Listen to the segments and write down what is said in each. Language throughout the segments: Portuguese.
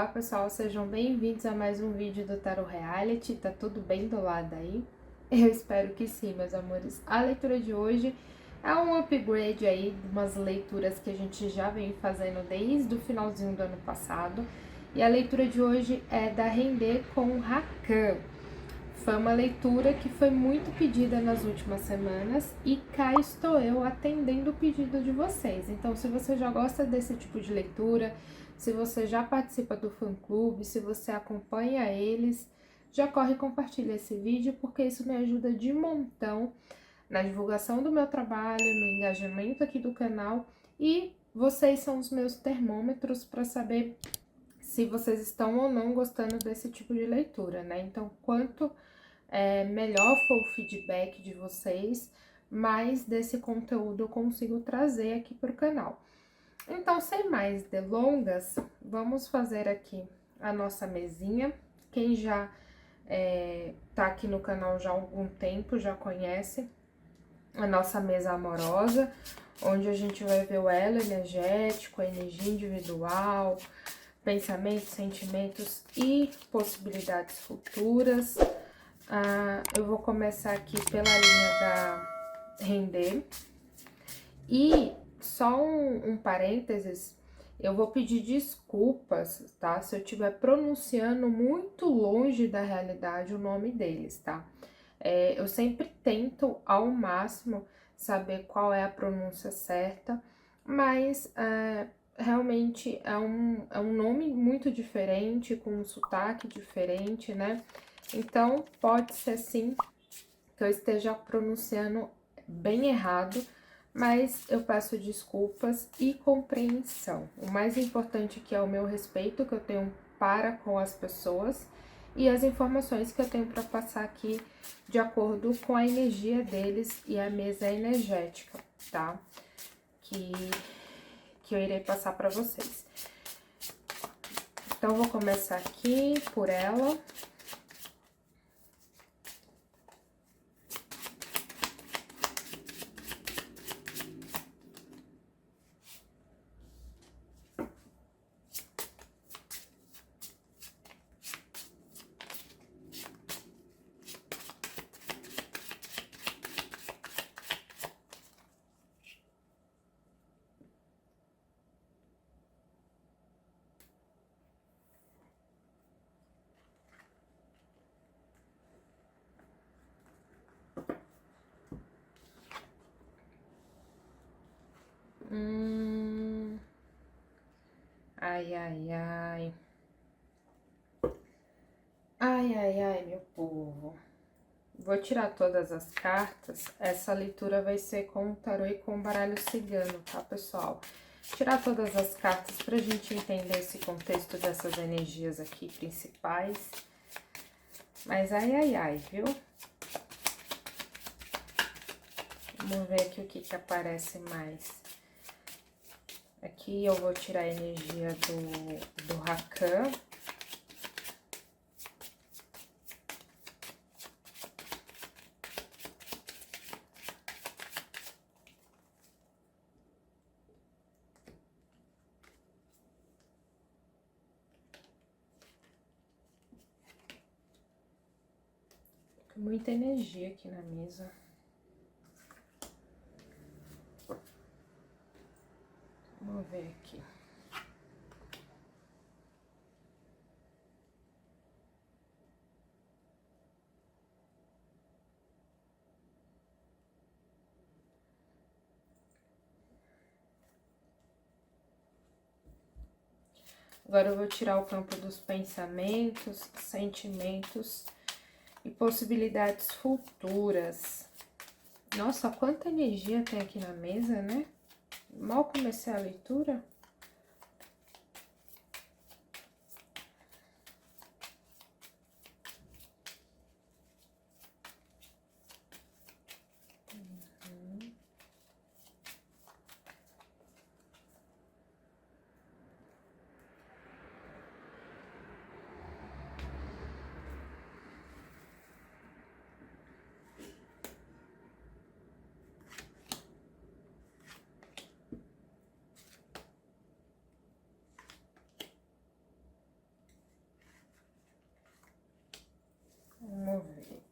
Olá pessoal, sejam bem-vindos a mais um vídeo do Tarot Reality. Tá tudo bem do lado aí? Eu espero que sim, meus amores. A leitura de hoje é um upgrade aí de umas leituras que a gente já vem fazendo desde o finalzinho do ano passado. E a leitura de hoje é da Render com Rakan. Foi uma leitura que foi muito pedida nas últimas semanas e cá estou eu atendendo o pedido de vocês. Então, se você já gosta desse tipo de leitura, se você já participa do fã-clube, se você acompanha eles, já corre e compartilha esse vídeo, porque isso me ajuda de montão na divulgação do meu trabalho, no engajamento aqui do canal, e vocês são os meus termômetros para saber se vocês estão ou não gostando desse tipo de leitura, né? Então, quanto melhor for o feedback de vocês, mais desse conteúdo eu consigo trazer aqui para o canal. Então, sem mais delongas, vamos fazer aqui a nossa mesinha. Quem já tá aqui no canal já há algum tempo, já conhece a nossa mesa amorosa, onde a gente vai ver o elo energético, a energia individual, pensamentos, sentimentos e possibilidades futuras. Eu vou começar aqui pela linha da Render. E só um parênteses, eu vou pedir desculpas, tá? Se eu estiver pronunciando muito longe da realidade o nome deles, tá? Eu sempre tento ao máximo saber qual é a pronúncia certa, mas realmente é um nome muito diferente, com um sotaque diferente, né? Então, pode ser sim que eu esteja pronunciando bem errado, mas eu peço desculpas e compreensão. O mais importante aqui é o meu respeito que eu tenho para com as pessoas e as informações que eu tenho para passar aqui de acordo com a energia deles e a mesa energética, tá? Que eu irei passar para vocês. Então, vou começar aqui por ela. Ai, ai, ai. Ai, ai, ai, meu povo. Vou tirar todas as cartas. Essa leitura vai ser com o tarô e com o baralho cigano, tá, pessoal? Tirar todas as cartas pra gente entender esse contexto dessas energias aqui principais. Mas ai, ai, ai, viu? Vamos ver aqui o que aparece mais. Aqui eu vou tirar a energia do Rakan. Muita energia aqui na mesa. Vamos ver aqui. Agora eu vou tirar o campo dos pensamentos, sentimentos e possibilidades futuras. Nossa, quanta energia tem aqui na mesa, né? Mal comecei a leitura.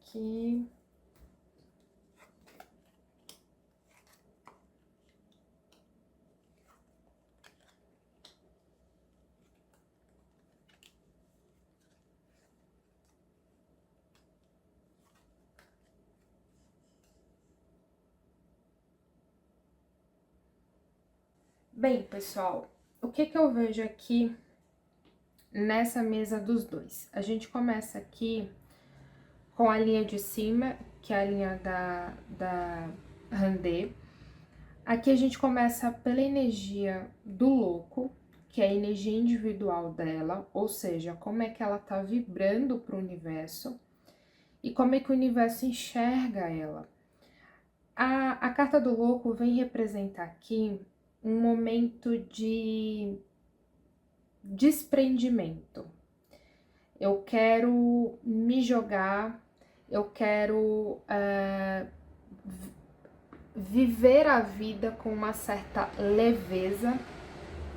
aqui. Bem, pessoal, o que que eu vejo aqui nessa mesa dos dois? A gente começa aqui com a linha de cima, que é a linha da Randê. Aqui a gente começa pela energia do louco, que é a energia individual dela, ou seja, como é que ela tá vibrando para o universo e como é que o universo enxerga ela. A carta do louco vem representar aqui um momento de desprendimento. Eu quero me jogar, eu quero viver a vida com uma certa leveza,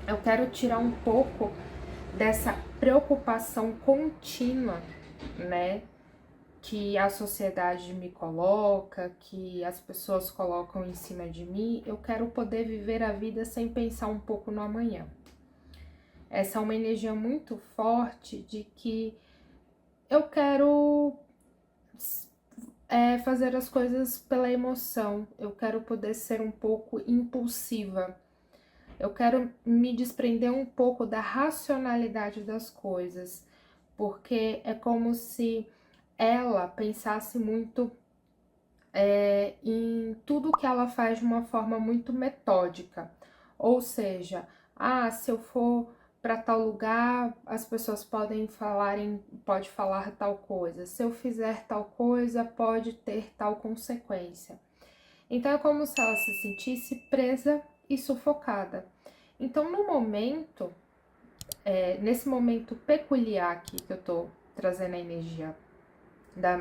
eu quero tirar um pouco dessa preocupação contínua, né, que a sociedade me coloca, que as pessoas colocam em cima de mim. Eu quero poder viver a vida sem pensar um pouco no amanhã. Essa é uma energia muito forte de que eu quero fazer as coisas pela emoção, eu quero poder ser um pouco impulsiva, eu quero me desprender um pouco da racionalidade das coisas, porque é como se ela pensasse muito em tudo que ela faz de uma forma muito metódica. Ou seja, se eu for para tal lugar, as pessoas pode falar tal coisa. Se eu fizer tal coisa, pode ter tal consequência. Então é como se ela se sentisse presa e sufocada. Então no momento, nesse momento peculiar aqui que eu tô trazendo a energia da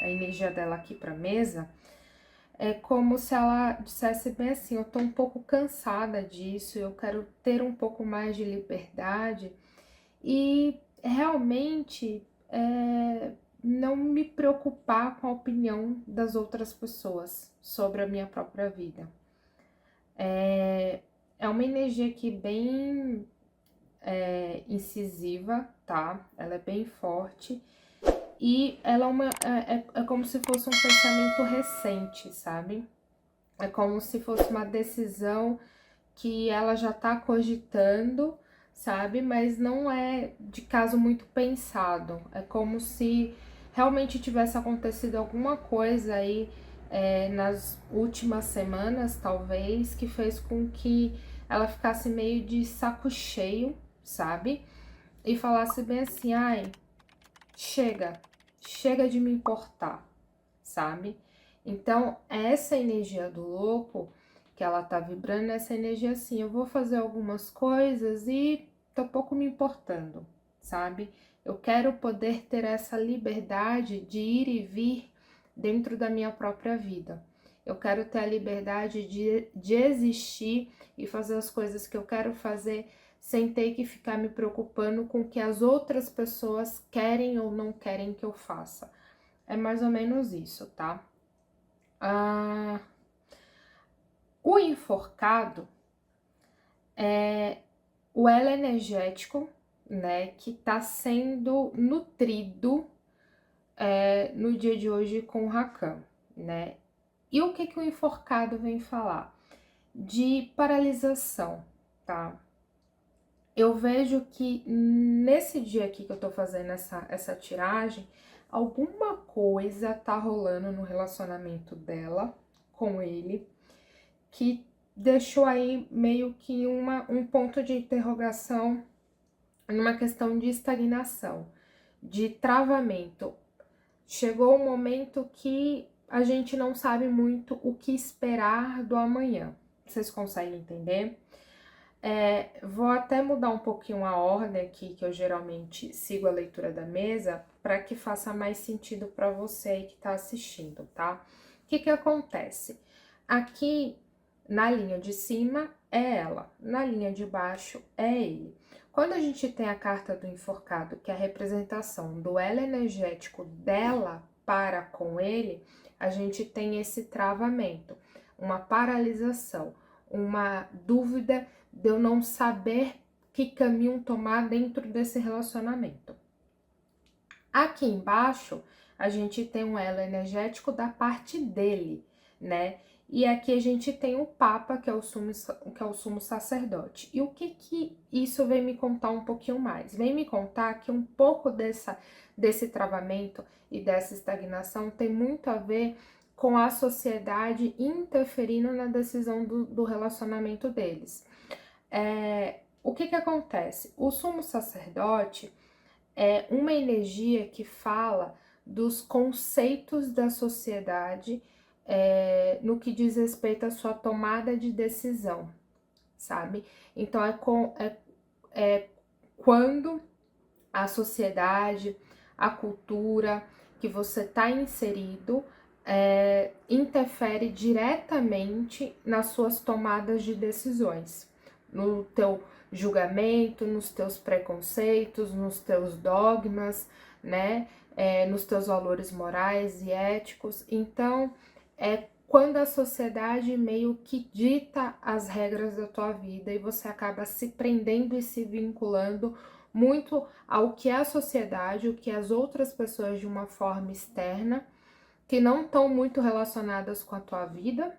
energia dela aqui pra mesa, é como se ela dissesse bem assim, eu tô um pouco cansada disso, eu quero ter um pouco mais de liberdade e realmente não me preocupar com a opinião das outras pessoas sobre a minha própria vida. É uma energia aqui bem incisiva, tá? Ela é bem forte. E ela é como se fosse um pensamento recente, sabe? É como se fosse uma decisão que ela já tá cogitando, sabe? Mas não é de caso muito pensado. É como se realmente tivesse acontecido alguma coisa aí nas últimas semanas, talvez, que fez com que ela ficasse meio de saco cheio, sabe? E falasse bem assim, ai, chega de me importar, sabe? Então, essa energia do louco que ela tá vibrando, essa energia assim, eu vou fazer algumas coisas e tô pouco me importando, sabe? Eu quero poder ter essa liberdade de ir e vir dentro da minha própria vida. Eu quero ter a liberdade de existir e fazer as coisas que eu quero fazer sem ter que ficar me preocupando com o que as outras pessoas querem ou não querem que eu faça. É mais ou menos isso, tá? O enforcado é o elo energético, né, que tá sendo nutrido no dia de hoje com o Rakan, né? E o que que o enforcado vem falar? De paralisação, tá? Eu vejo que nesse dia aqui que eu tô fazendo essa tiragem, alguma coisa tá rolando no relacionamento dela com ele, que deixou aí meio que um ponto de interrogação numa questão de estagnação, de travamento. Chegou um momento que a gente não sabe muito o que esperar do amanhã. Vocês conseguem entender? Vou até mudar um pouquinho a ordem aqui, que eu geralmente sigo a leitura da mesa, para que faça mais sentido para você aí que tá assistindo, tá? O que que acontece? Aqui, na linha de cima, é ela, na linha de baixo, é ele. Quando a gente tem a carta do enforcado, que é a representação do elo energético dela para com ele, a gente tem esse travamento, uma paralisação, uma dúvida de eu não saber que caminho tomar dentro desse relacionamento. Aqui embaixo, a gente tem um elo energético da parte dele, né? E aqui a gente tem o Papa, que é o sumo sacerdote. E o que isso vem me contar um pouquinho mais? Vem me contar que um pouco desse travamento e dessa estagnação tem muito a ver com a sociedade interferindo na decisão do relacionamento deles. O que acontece? O sumo sacerdote é uma energia que fala dos conceitos da sociedade no que diz respeito à sua tomada de decisão, sabe? Então é quando a sociedade, a cultura que você está inserido interfere diretamente nas suas tomadas de decisões, no teu julgamento, nos teus preconceitos, nos teus dogmas, né? Nos teus valores morais e éticos. Então, é quando a sociedade meio que dita as regras da tua vida e você acaba se prendendo e se vinculando muito ao que é a sociedade, o que as outras pessoas de uma forma externa, que não estão muito relacionadas com a tua vida,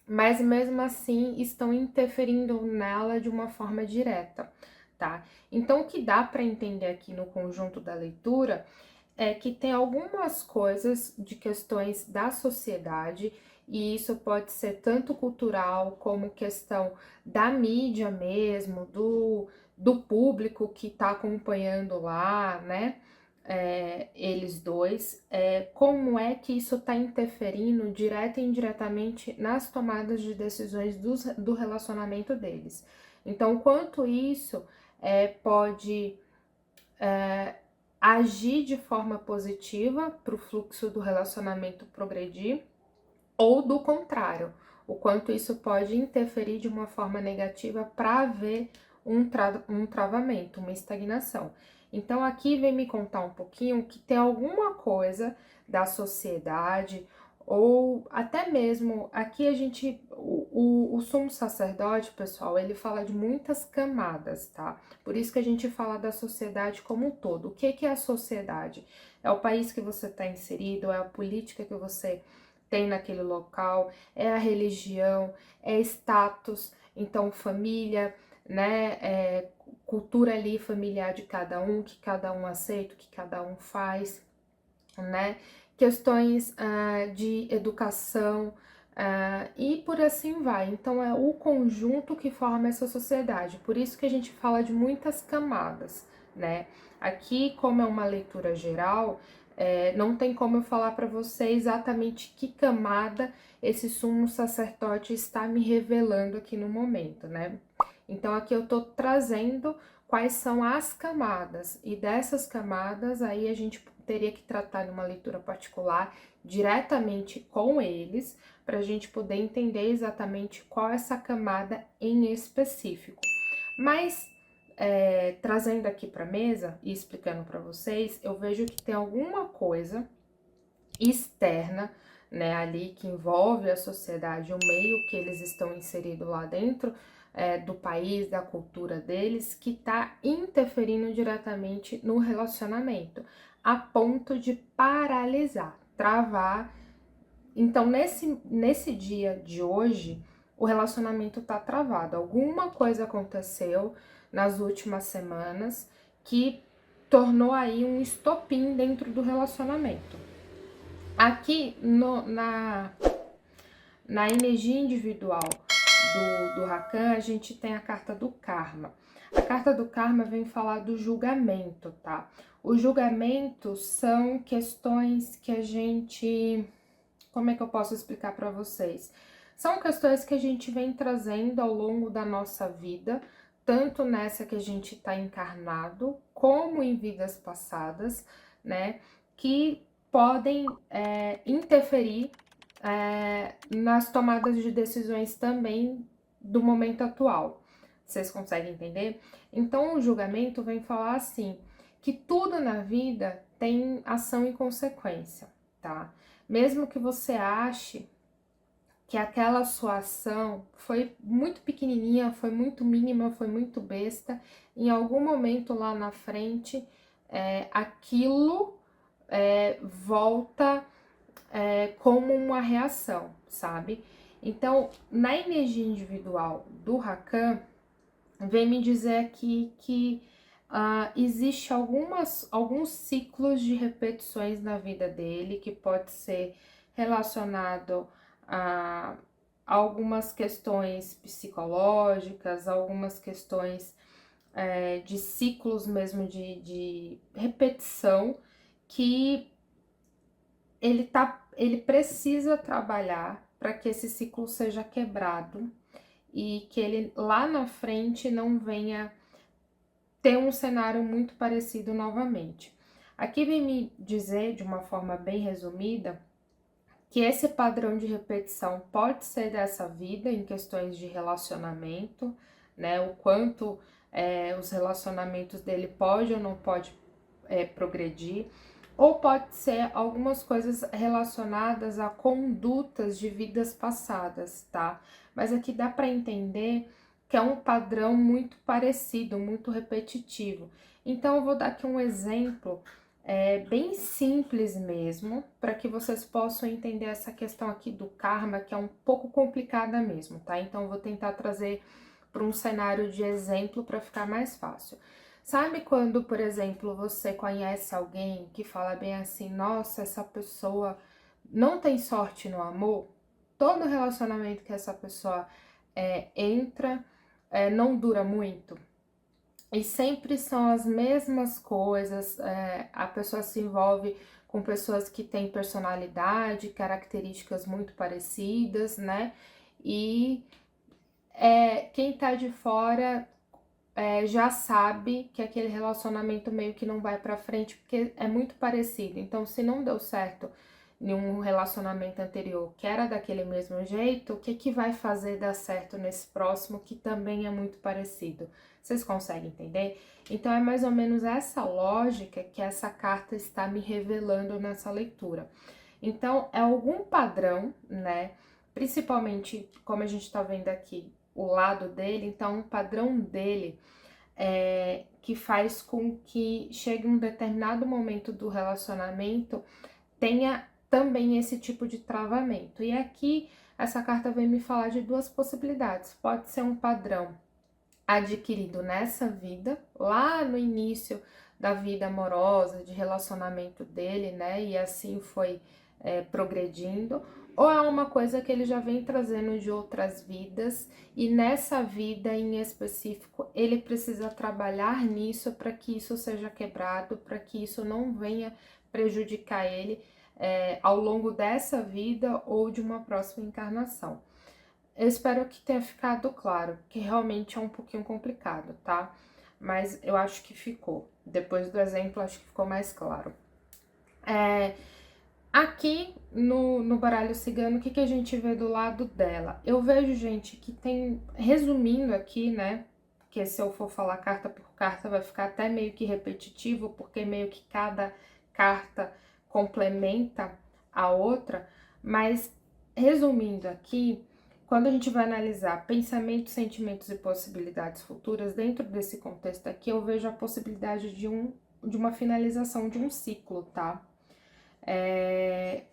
mas mesmo assim estão interferindo nela de uma forma direta, tá? Então, o que dá para entender aqui no conjunto da leitura é que tem algumas coisas de questões da sociedade, e isso pode ser tanto cultural como questão da mídia mesmo, do público que está acompanhando lá, né? Eles dois, como é que isso está interferindo direta e indiretamente nas tomadas de decisões do relacionamento deles. Então, quanto isso pode agir de forma positiva para o fluxo do relacionamento progredir, ou do contrário, o quanto isso pode interferir de uma forma negativa para haver um travamento, uma estagnação. Então aqui vem me contar um pouquinho que tem alguma coisa da sociedade, ou até mesmo aqui o sumo sacerdote, pessoal, ele fala de muitas camadas, tá? Por isso que a gente fala da sociedade como um todo. O que é a sociedade? É o país que você está inserido, é a política que você tem naquele local, é a religião, é status, então família, né, cultura ali familiar de cada um, que cada um aceita, o que cada um faz, né, questões de educação e por assim vai. Então é o conjunto que forma essa sociedade, por isso que a gente fala de muitas camadas, né. Aqui, como é uma leitura geral, não tem como eu falar para você exatamente que camada esse sumo sacerdote está me revelando aqui no momento, né? Então aqui eu tô trazendo quais são as camadas, e dessas camadas aí a gente teria que tratar numa leitura particular diretamente com eles, para a gente poder entender exatamente qual é essa camada em específico. Mas trazendo aqui para a mesa e explicando para vocês, eu vejo que tem alguma coisa externa, né, ali que envolve a sociedade, o meio que eles estão inseridos lá dentro do país, da cultura deles, que está interferindo diretamente no relacionamento, a ponto de paralisar, travar. Então, nesse dia de hoje, o relacionamento tá travado. Alguma coisa aconteceu nas últimas semanas que tornou aí um estopim dentro do relacionamento. Aqui na energia individual do Rakan, a gente tem a carta do karma. A carta do karma vem falar do julgamento, tá? Os julgamentos são questões que a gente... Como é que eu posso explicar para vocês? São questões que a gente vem trazendo ao longo da nossa vida, tanto nessa que a gente está encarnado, como em vidas passadas, né? Que podem interferir nas tomadas de decisões também do momento atual. Vocês conseguem entender? Então, o julgamento vem falar assim, que tudo na vida tem ação e consequência, tá? Mesmo que você ache que aquela sua ação foi muito pequenininha, foi muito mínima, foi muito besta, em algum momento lá na frente, aquilo volta como uma reação, sabe? Então, na energia individual do Rakan, vem me dizer aqui que existe alguns ciclos de repetições na vida dele, que pode ser relacionado a algumas questões psicológicas, algumas questões de ciclos mesmo de repetição, que ele precisa trabalhar para que esse ciclo seja quebrado e que ele lá na frente não venha ter um cenário muito parecido novamente. Aqui vem me dizer, de uma forma bem resumida, que esse padrão de repetição pode ser dessa vida em questões de relacionamento, né? O quanto os relacionamentos dele pode ou não pode progredir, ou pode ser algumas coisas relacionadas a condutas de vidas passadas, tá? Mas aqui dá para entender que é um padrão muito parecido, muito repetitivo. Então eu vou dar aqui um exemplo bem simples mesmo, para que vocês possam entender essa questão aqui do karma, que é um pouco complicada mesmo, tá? Então eu vou tentar trazer para um cenário de exemplo para ficar mais fácil. Sabe quando, por exemplo, você conhece alguém que fala bem assim, nossa, essa pessoa não tem sorte no amor? Todo relacionamento que essa pessoa entra não dura muito. E sempre são as mesmas coisas, a pessoa se envolve com pessoas que têm personalidade, características muito parecidas, né? E quem tá de fora já sabe que aquele relacionamento meio que não vai pra frente, porque é muito parecido. Então, se não deu certo em um relacionamento anterior que era daquele mesmo jeito, o que que vai fazer dar certo nesse próximo que também é muito parecido? Vocês conseguem entender? Então, é mais ou menos essa lógica que essa carta está me revelando nessa leitura. Então, é algum padrão, né? Principalmente, como a gente tá vendo aqui, o lado dele, então, um padrão dele que faz com que chegue um determinado momento do relacionamento tenha também esse tipo de travamento. E aqui essa carta vem me falar de duas possibilidades. Pode ser um padrão adquirido nessa vida, lá no início da vida amorosa, de relacionamento dele, né? E assim foi progredindo, ou é uma coisa que ele já vem trazendo de outras vidas e nessa vida em específico ele precisa trabalhar nisso para que isso seja quebrado, para que isso não venha prejudicar ele ao longo dessa vida ou de uma próxima encarnação. Eu espero que tenha ficado claro, que realmente é um pouquinho complicado, tá? Mas eu acho que ficou. Depois do exemplo, acho que ficou mais claro. Aqui no baralho cigano, o que a gente vê do lado dela? Eu vejo, gente, que tem, resumindo aqui, né? Porque se eu for falar carta por carta, vai ficar até meio que repetitivo, porque meio que cada carta complementa a outra. Mas, resumindo aqui, quando a gente vai analisar pensamentos, sentimentos e possibilidades futuras, dentro desse contexto aqui, eu vejo a possibilidade de uma finalização de um ciclo, tá?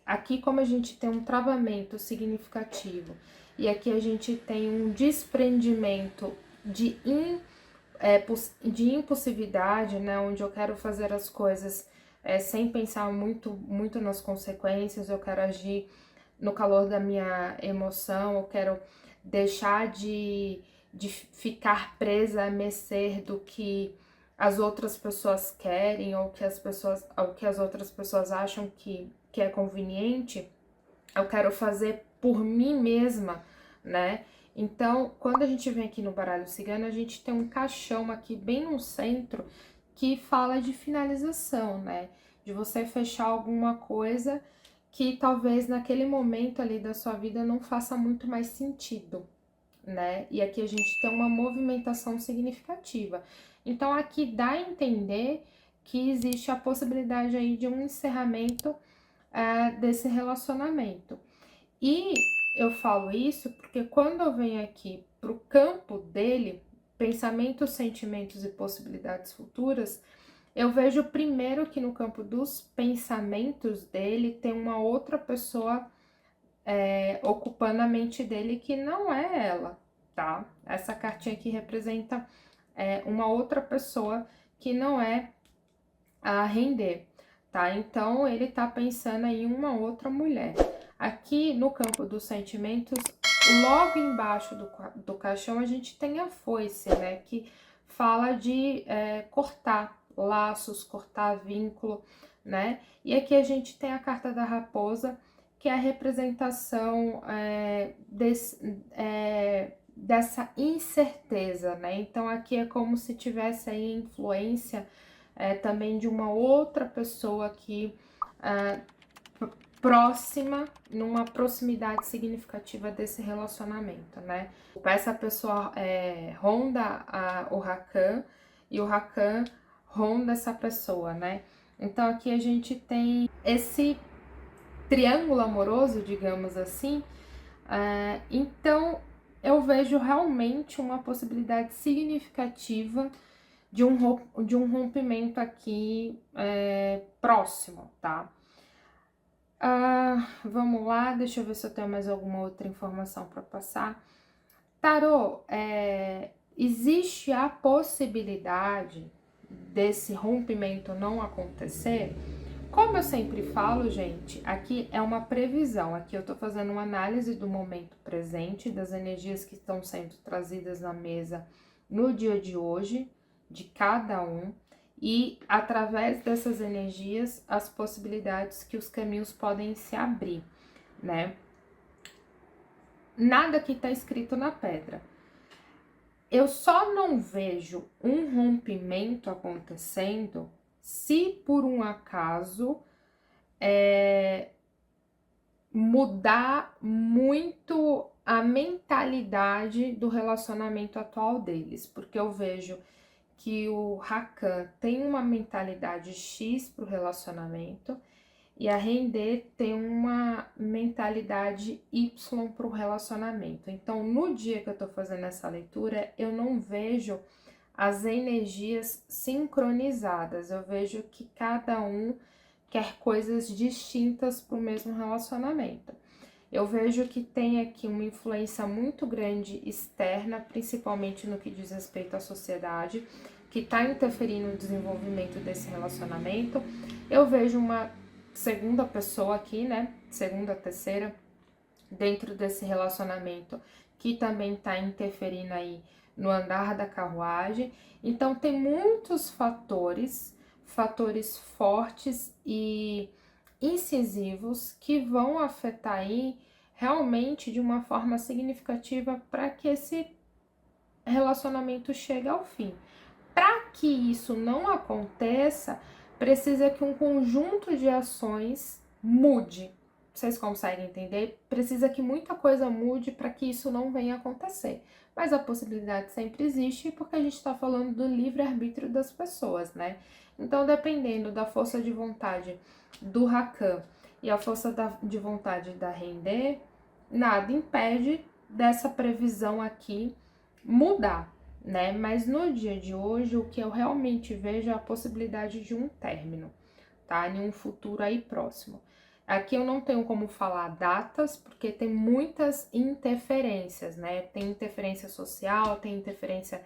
Aqui, como a gente tem um travamento significativo e aqui a gente tem um desprendimento de impulsividade, né? Onde eu quero fazer as coisas sem pensar muito nas consequências, eu quero agir no calor da minha emoção, eu quero deixar de ficar presa a mercê do que as outras pessoas querem ou que as outras pessoas acham que é conveniente, eu quero fazer por mim mesma, né? Então, quando a gente vem aqui no baralho cigano, a gente tem um caixão aqui bem no centro que fala de finalização, né? De você fechar alguma coisa que talvez naquele momento ali da sua vida não faça muito mais sentido, né? E aqui a gente tem uma movimentação significativa. Então, aqui dá a entender que existe a possibilidade aí de um encerramento desse relacionamento. E eu falo isso porque quando eu venho aqui pro campo dele, pensamentos, sentimentos e possibilidades futuras, eu vejo primeiro que no campo dos pensamentos dele tem uma outra pessoa ocupando a mente dele que não é ela, tá? Essa cartinha aqui representa uma outra pessoa que não é a render, tá? Então ele tá pensando em uma outra mulher. Aqui no campo dos sentimentos, logo embaixo do caixão a gente tem a foice, né? Que fala de cortar laços, cortar vínculo, né? E aqui a gente tem a carta da raposa, que é a representação dessa incerteza, né? Então aqui é como se tivesse aí influência também de uma outra pessoa aqui próxima, numa proximidade significativa desse relacionamento, né? Essa pessoa ronda o Rakan e o Rakan ronda essa pessoa, né? Então aqui a gente tem esse triângulo amoroso, digamos assim. Então eu vejo realmente uma possibilidade significativa de um rompimento aqui próximo, tá? Vamos lá, deixa eu ver se eu tenho mais alguma outra informação para passar. Tarô, existe a possibilidade desse rompimento não acontecer? Como eu sempre falo, gente, aqui é uma previsão. Aqui eu tô fazendo uma análise do momento presente, das energias que estão sendo trazidas na mesa no dia de hoje, de cada um, e através dessas energias, as possibilidades que os caminhos podem se abrir, né? Nada que tá escrito na pedra. Eu só não vejo um rompimento acontecendo se por um acaso mudar muito a mentalidade do relacionamento atual deles, porque eu vejo que o Rakan tem uma mentalidade X pro relacionamento e a Render tem uma mentalidade Y pro relacionamento. Então, no dia que eu tô fazendo essa leitura, eu não vejo as energias sincronizadas, eu vejo que cada um quer coisas distintas pro mesmo relacionamento. Eu vejo que tem aqui uma influência muito grande externa, principalmente no que diz respeito à sociedade, que está interferindo no desenvolvimento desse relacionamento. Eu vejo uma segunda pessoa aqui, né? Segunda, terceira, dentro desse relacionamento, que também está interferindo aí no andar da carruagem. Então, tem muitos fatores fortes e incisivos que vão afetar aí realmente de uma forma significativa para que esse relacionamento chegue ao fim. Para que isso não aconteça, precisa que um conjunto de ações mude. Vocês conseguem entender? Precisa que muita coisa mude para que isso não venha acontecer. Mas a possibilidade sempre existe porque a gente está falando do livre-arbítrio das pessoas, né? Então, dependendo da força de vontade do Rakan e a força de vontade da Render, nada impede dessa previsão aqui mudar, né? Mas no dia de hoje, o que eu realmente vejo é a possibilidade de um término, tá? Em um futuro aí próximo. Aqui eu não tenho como falar datas, porque tem muitas interferências, né? Tem interferência social, tem interferência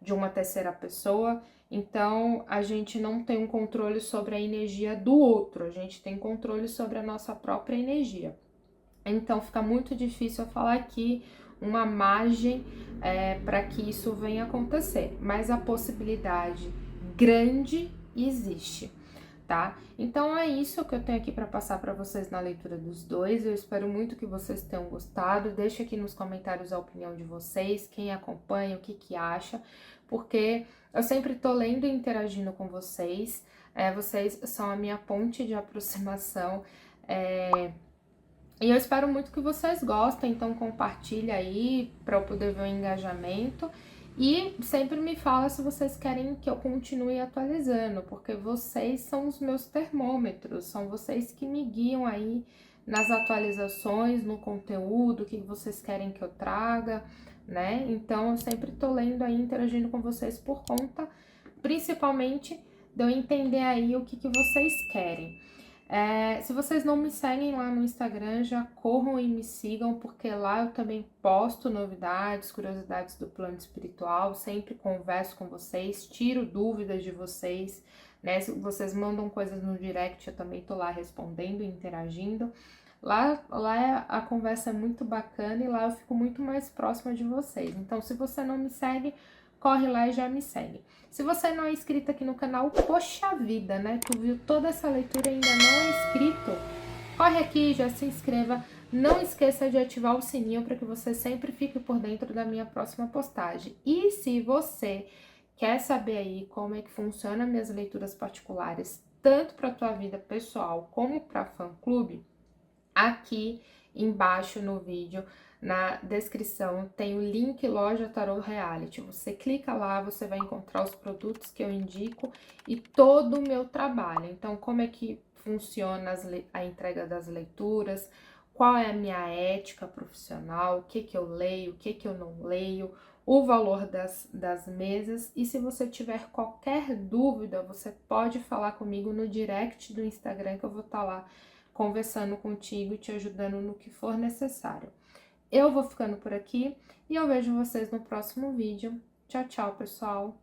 de uma terceira pessoa, então a gente não tem um controle sobre a energia do outro, a gente tem controle sobre a nossa própria energia. Então fica muito difícil eu falar aqui uma margem para que isso venha acontecer, mas a possibilidade grande existe, tá? Então é isso que eu tenho aqui para passar para vocês na leitura dos dois. Eu espero muito que vocês tenham gostado. Deixa aqui nos comentários a opinião de vocês, quem acompanha, o que que acha, porque eu sempre tô lendo e interagindo com vocês. Vocês são a minha ponte de aproximação. E eu espero muito que vocês gostem, então compartilha aí para eu poder ver o engajamento. E sempre me fala se vocês querem que eu continue atualizando, porque vocês são os meus termômetros, são vocês que me guiam aí nas atualizações, no conteúdo, o que vocês querem que eu traga, né? Então eu sempre tô lendo aí, interagindo com vocês por conta, principalmente, de eu entender aí o que vocês querem. Se vocês não me seguem lá no Instagram, já corram e me sigam, porque lá eu também posto novidades, curiosidades do plano espiritual, sempre converso com vocês, tiro dúvidas de vocês, né? Se vocês mandam coisas no direct, eu também tô lá respondendo, interagindo. Lá a conversa é muito bacana e lá eu fico muito mais próxima de vocês. Então, se você não me segue, corre lá e já me segue. Se você não é inscrito aqui no canal, poxa vida, né? Tu viu toda essa leitura e ainda não é inscrito? Corre aqui, já se inscreva. Não esqueça de ativar o sininho para que você sempre fique por dentro da minha próxima postagem. E se você quer saber aí como é que funciona minhas leituras particulares, tanto para tua vida pessoal como para fã-clube, aqui embaixo no vídeo, na descrição, tem o link Loja Tarot Reality. Você clica lá, você vai encontrar os produtos que eu indico e todo o meu trabalho. Então, como é que funciona a entrega das leituras, qual é a minha ética profissional, o que eu leio, o que eu não leio, o valor das mesas. E se você tiver qualquer dúvida, você pode falar comigo no direct do Instagram, que eu vou estar lá conversando contigo e te ajudando no que for necessário. Eu vou ficando por aqui e eu vejo vocês no próximo vídeo. Tchau, tchau, pessoal!